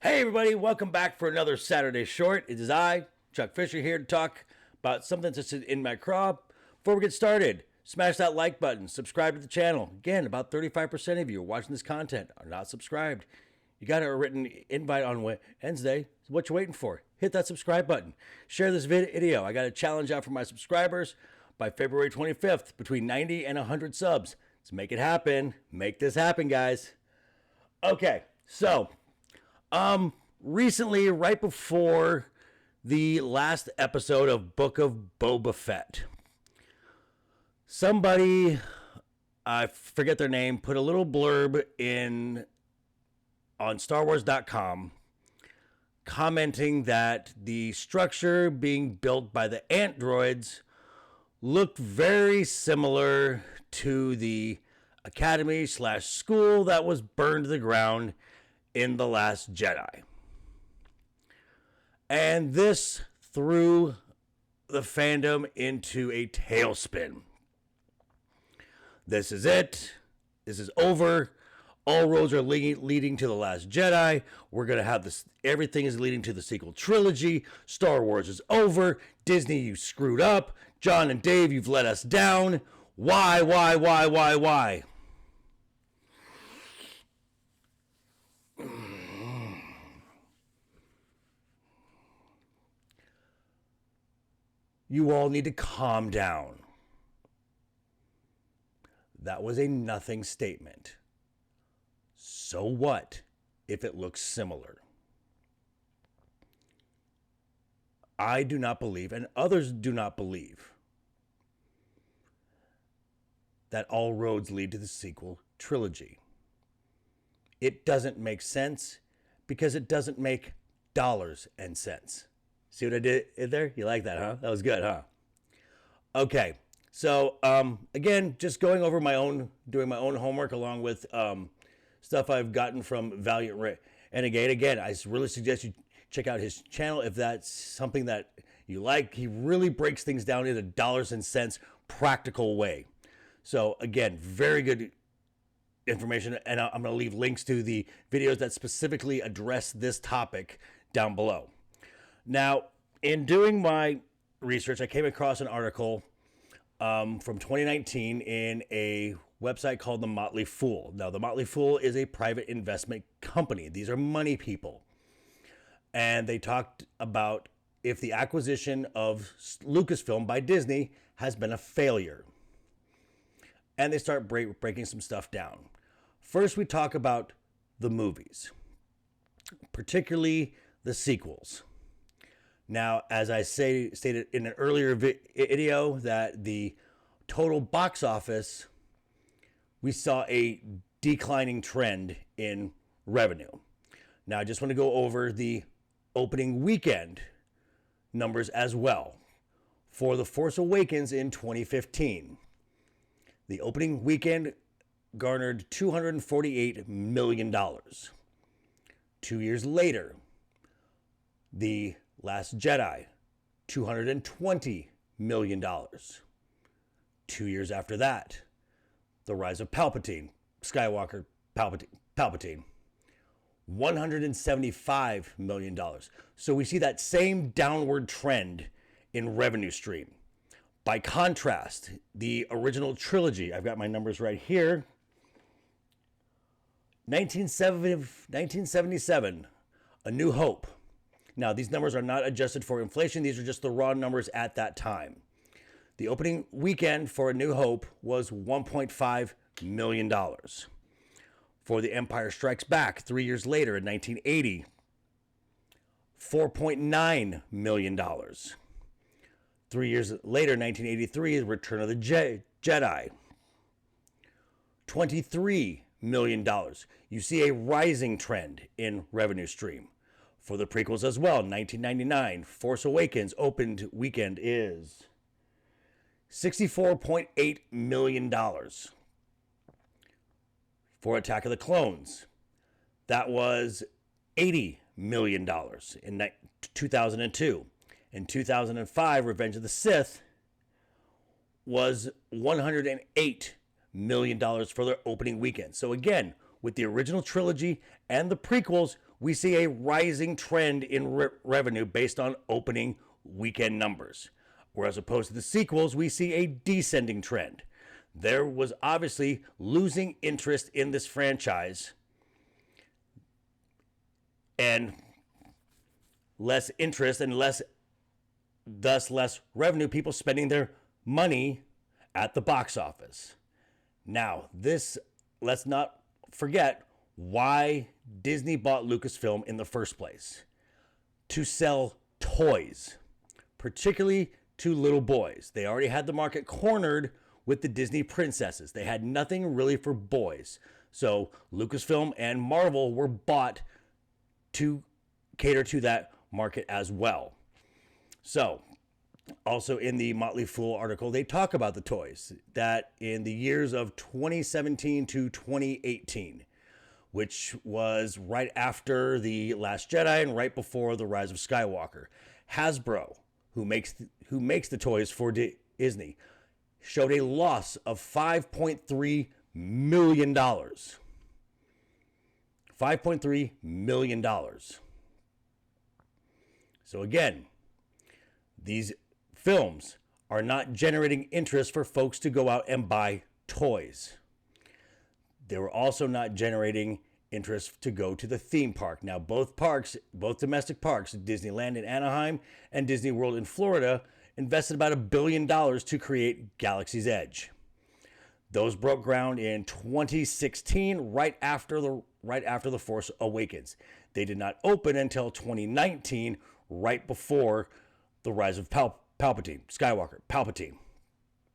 Hey everybody, welcome back for another Saturday Short. It is I, Chuck Fisher, here to talk about something that's in my craw. Before we get started, smash that like button, subscribe to the channel. Again, about 35% of you watching this content are not subscribed. You got a written invite on Wednesday. So what you waiting for? Hit that subscribe button. Share this video. I got a challenge out for my subscribers by February 25th, between 90 and 100 subs. Let's make it happen. Make this happen, guys. Okay, so recently, right before the last episode of Book of Boba Fett, somebody, I forget their name, put a little blurb on StarWars.com commenting that the structure being built by the androids looked very similar to the academy/school that was burned to the ground in The Last Jedi. And this threw the fandom into a tailspin. This is it. This is over. All roads are leading to The Last Jedi. We're going to have this. Everything is leading to the sequel trilogy. Star Wars is over. Disney, you screwed up. John and Dave, you've let us down. Why? You all need to calm down. That was a nothing statement. So what if it looks similar? I do not believe, and others do not believe, that all roads lead to the sequel trilogy. It doesn't make sense because it doesn't make dollars and cents. See what I did there? You like that, huh? That was good, huh? Okay. So, again, just going over doing my own homework along with stuff I've gotten from Valliant Renegade. Again, I really suggest you check out his channel if that's something that you like. He really breaks things down in a dollars and cents practical way. So, again, very good information. And I'm going to leave links to the videos that specifically address this topic down below. Now, in doing my research, I came across an article from 2019 in a website called the Motley Fool. Now, the Motley Fool is a private investment company. These are money people. And they talked about if the acquisition of Lucasfilm by Disney has been a failure. And they start breaking some stuff down. First, we talk about the movies, particularly the sequels. Now, as I stated in an earlier video, that the total box office, we saw a declining trend in revenue. Now, I just want to go over the opening weekend numbers as well. For The Force Awakens in 2015, the opening weekend garnered $248 million. 2 years later, The Last Jedi, $220 million. 2 years after that, The Rise of Skywalker Palpatine, $175 million. So we see that same downward trend in revenue stream. By contrast, the original trilogy, I've got my numbers right here, 1977, A New Hope. Now, these numbers are not adjusted for inflation. These are just the raw numbers at that time. The opening weekend for A New Hope was $1.5 million. For The Empire Strikes Back, 3 years later in 1980, $4.9 million. 3 years later, 1983, Return of the Jedi, $23 million. You see a rising trend in revenue stream. For the prequels as well, 1999, Force Awakens opened weekend is $64.8 million. For Attack of the Clones, that was $80 million in 2002. In 2005, Revenge of the Sith was $108 million for their opening weekend. So again, with the original trilogy and the prequels, we see a rising trend in revenue based on opening weekend numbers. Whereas opposed to the sequels, we see a descending trend. There was obviously losing interest in this franchise and less interest and thus less revenue, people spending their money at the box office. Now, let's not forget why Disney bought Lucasfilm in the first place. To sell toys, particularly to little boys. They already had the market cornered with the Disney princesses. They had nothing really for boys. So Lucasfilm and Marvel were bought to cater to that market as well. So, also in the Motley Fool article, they talk about the toys that in the years of 2017 to 2018, which was right after The Last Jedi and right before The Rise of Skywalker, Hasbro, who makes the toys for Disney, showed a loss of $5.3 million. $5.3 million. So again, these films are not generating interest for folks to go out and buy toys. They were also not generating interest to go to the theme park. Now, both domestic parks, Disneyland in Anaheim and Disney World in Florida, invested about $1 billion to create Galaxy's Edge. Those broke ground in 2016, right after The Force Awakens. They did not open until 2019, right before the rise of Skywalker.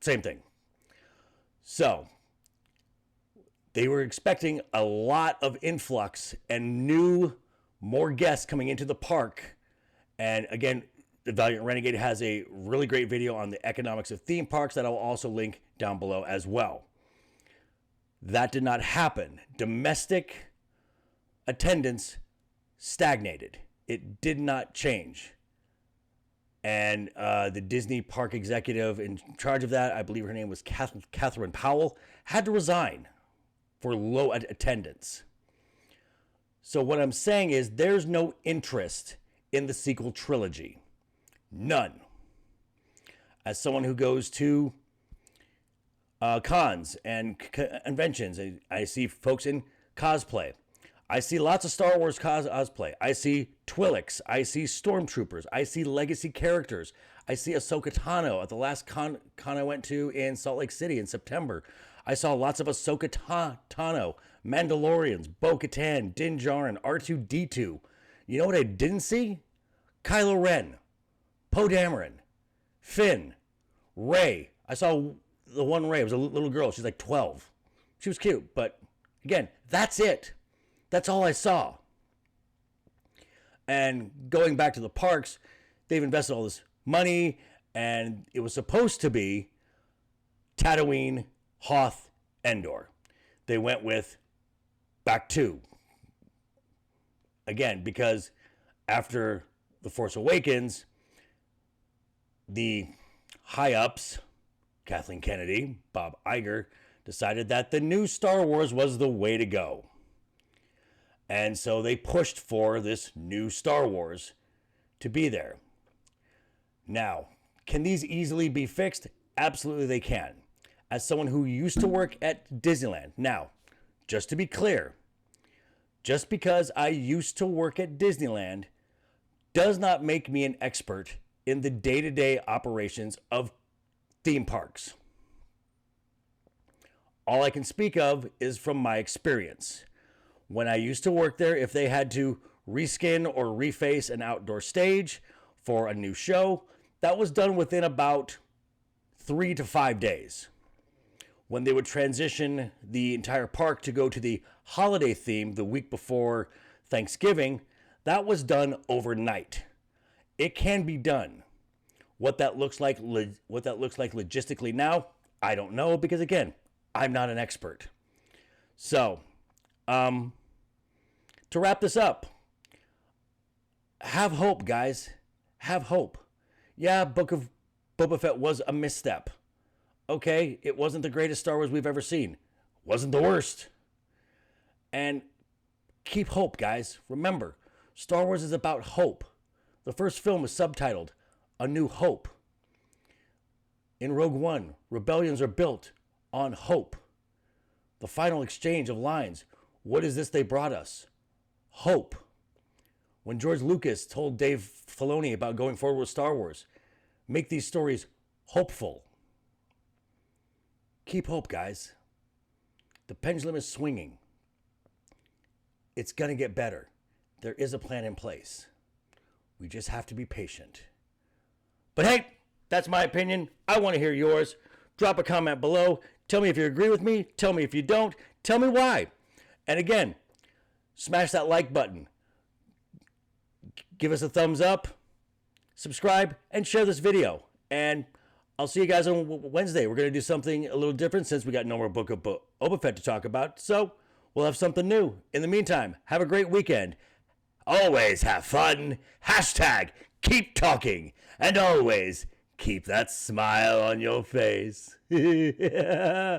Same thing. So, they were expecting a lot of influx and more guests coming into the park. And again, the Valliant Renegade has a really great video on the economics of theme parks that I'll also link down below as well. That did not happen. Domestic attendance stagnated. It did not change. And the Disney park executive in charge of that, I believe her name was Catherine Powell, had to resign for low attendance. So what I'm saying is there's no interest in the sequel trilogy. None. As someone who goes to cons and conventions, I see folks in cosplay. I see lots of Star Wars cosplay. I see Twi'leks. I see Stormtroopers. I see legacy characters. I see Ahsoka Tano at the last con I went to in Salt Lake City in September. I saw lots of Ahsoka Tano, Mandalorians, Bo-Katan, Din Djarin, R2-D2. You know what I didn't see? Kylo Ren, Poe Dameron, Finn, Rey. I saw the one Rey. It was a little girl. She's like 12. She was cute, but again, that's it. That's all I saw. And going back to the parks, they've invested all this money, and it was supposed to be Tatooine, Hoth, Endor. They went with back to. Again, because after The Force Awakens, the high-ups, Kathleen Kennedy, Bob Iger, decided that the new Star Wars was the way to go. And so they pushed for this new Star Wars to be there. Now, can these easily be fixed? Absolutely they can. As someone who used to work at Disneyland. Now, just to be clear, just because I used to work at Disneyland does not make me an expert in the day-to-day operations of theme parks. All I can speak of is from my experience. When I used to work there, if they had to reskin or reface an outdoor stage for a new show, that was done within about 3 to 5 days. When they would transition the entire park to go to the holiday theme the week before Thanksgiving, that was done overnight. It can be done. What that looks like logistically now, I don't know, because again, I'm not an expert. So, to wrap this up, have hope, guys. Have hope. Yeah, Book of Boba Fett was a misstep. Okay, it wasn't the greatest Star Wars we've ever seen. Wasn't the worst. And keep hope, guys. Remember, Star Wars is about hope. The first film was subtitled A New Hope. In Rogue One, rebellions are built on hope. The final exchange of lines, what is this they brought us? Hope. When George Lucas told Dave Filoni about going forward with Star Wars, make these stories hopeful. Keep hope, guys. The pendulum is swinging. It's going to get better. There is a plan in place. We just have to be patient. But hey, that's my opinion. I want to hear yours. Drop a comment below. Tell me if you agree with me. Tell me if you don't. Tell me why. And again, smash that like button. Give us a thumbs up. Subscribe and share this video. And I'll see you guys on Wednesday. We're going to do something a little different since we got no more Book of Boba Fett to talk about. So we'll have something new. In the meantime, have a great weekend. Always have fun. Hashtag keep talking. And always keep that smile on your face. Toodaloo.